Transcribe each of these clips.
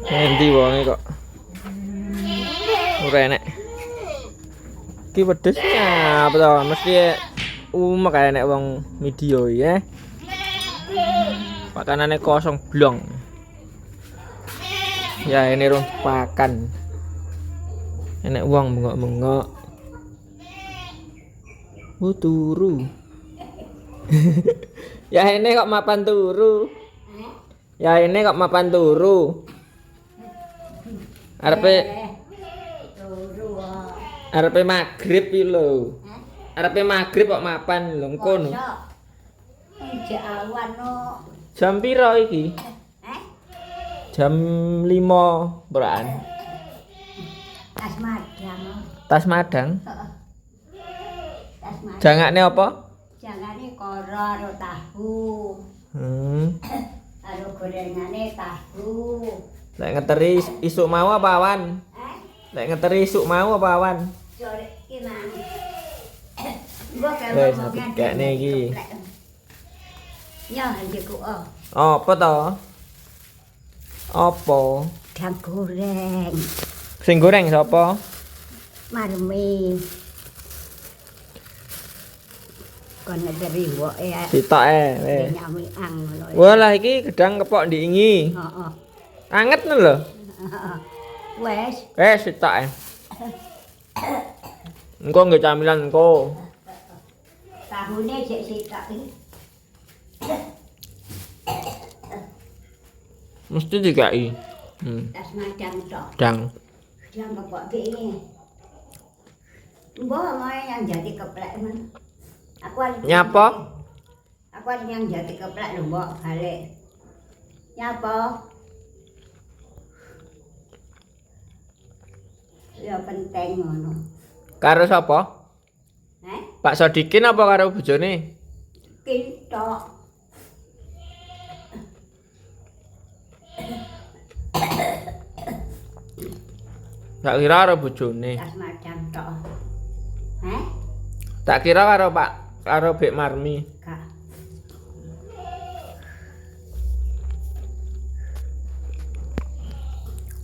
Endi wonge kok ora enek. Iki pedes apa to? Mesti umek kae nek wong video ya. Makanannya kosong blong. Ya ini rong pakan. Enek wong bengok-bengok. Turu. Ya ini kok mapan turu. Ya ini kok mapan turu. Arepe magrib iki lho. Arepe magrib kok mapan lho ngono. Jek awan no. Jam pira iki? Jam 5 beraan. Tas madang. Tas madang. Tas madang. Jangane apa? Jangane karo karo tahu. Karo gorengane tahu. Lek ngeteri isuk mau apa awan? Lek ngeteri isuk mau apa awan? Sore iki nang. Mbok Wes kene iki. Ya njeku oh. Apa to? Apa? Gang goreng. Sing goreng sapa? Marmi. Kon ngederi woke ya. Sitoke weh. Nyami ang ngono. Walah iki gedang kepok ndingi. Heeh. Anget lho. Wes. Wes sitoke. Engko nggo camilan engko. Tahune jek sitok iki. Mesti dikai. Tas madang tok. Dang. Yang kok iki. Mbok ngoe yang jadi keplek men. Aku Nyapa? Aku yang jadi keplek lho mbok balik. Nyapa? Ya penting ngono. Karo sapa? Pak Sodikin apa karo bojone? Kintok. Tak kira karo bojone. Tas madang tok. Tak kira karo Bek Marmi. Gak.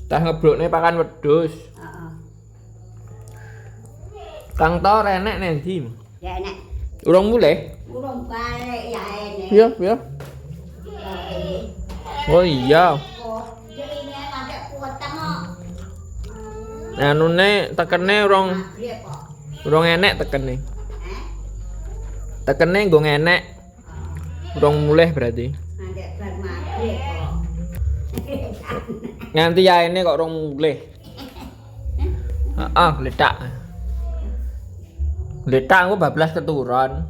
Tas ngeblokne pakan wedhus. Heeh. Kang to renek nendi? Ya nek Urung mulih? urung balik ya ene. Iya, iya. Oh iya. Jadi ini ada kuotang kok. Anune tekene urung Magrib kok. urung enek tekene. Tekene nggo ngenek. Urung mulih berarti. Ada bar magrib kok. Nganti yaene kok urung mulih. Heeh, letak. Letak engko bablas keturun.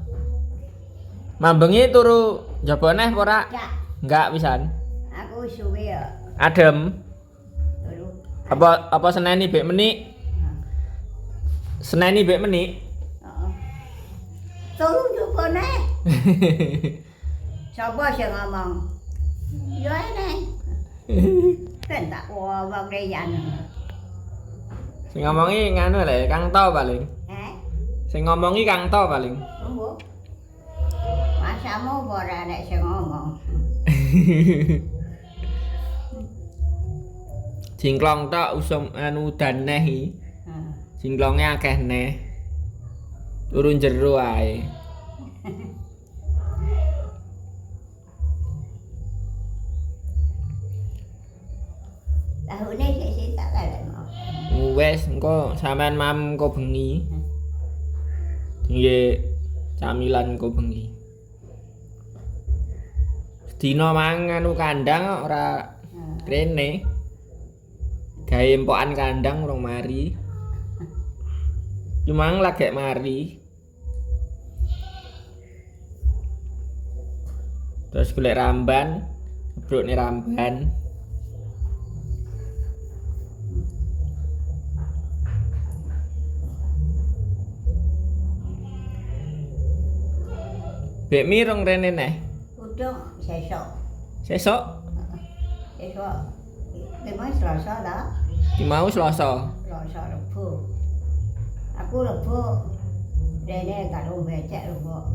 Mambengi turu njaba neh apa ora? Gak. Enggak pisan. Aku suwe ya. Adem. Turu. Apa seneni bek menik? Seneni bek menik. Heeh. Turu juga nih. Siapa sih ngomong? Ya nih. Kan tak ngomong deyan. Sing ngomongi nganu lek Kang To paling. Sing ngomongi Kang To paling. Tunggu. Masamu ora nek sing ngomong. Jingklong tok usum anu udan neh iki. Jingklonge akeh neh. Turu jero ae. Tahune sik tak kalekno. Wes engko sampean mam engko bengi. Nggih camilan engko bengi. Dina mangan kandang ora rene. Gawe empokan kandang urung mari. Cuma lagi mari. Terus golek ramban, ngebrokne ramban. Bek mi rong rene neh. Udung sesok. Sesuk Sesok. Memang Selasa dah. di mau Selasa. Selasa Rebo. Aku Rebo. Rene karo becek Rebo.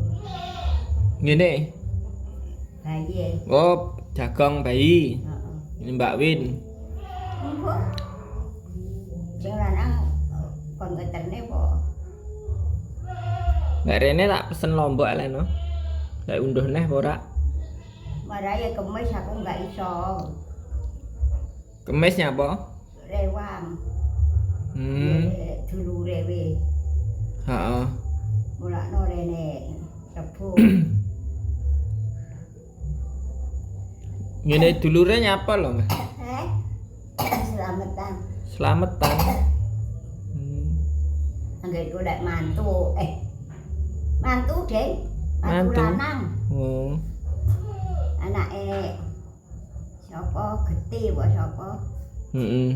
Ngene. Bayi. Oh, jagang bayi. Heeh. Ini Mbak Win. Engko. Sing lanang kon keterne po. Mbak Rene tak pesen lombok leno. Lek unduh neh apa ora? Maraya kemis aku enggak iso. Kemisnya apa? Rewang. Dulure wis. Heeh. Mulakno rene Rebo. Ngene dulure nyapa lho, Mbak? Selamatan. Slametan. Anggere golek mantu. Mantu, Dek. Mantu Mantu. lanang. Oh. Anake sapa Geti apa sapa? Heeh.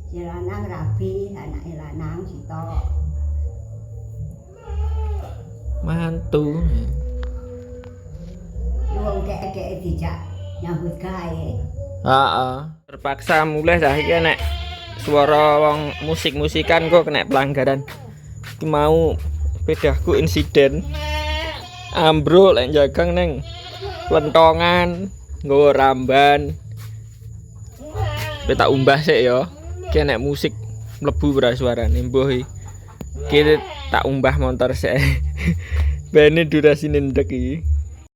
Si lanang Rabi, anake lanang Sito. Mantu. Wong dek-dek dijak nyambut gawe. Heeh. Terpaksa mulai saiki nek suara wong musik-musikan kok kena pelanggaran. Iki mau pedahku insiden ambruk lek jagang neng lentongan nggawa ramban. Kowe tak umbah sik ya. Iki nek musik mlebu ora suarane mbuh iki tak umbah motor sik. Bene durasine ndek iki.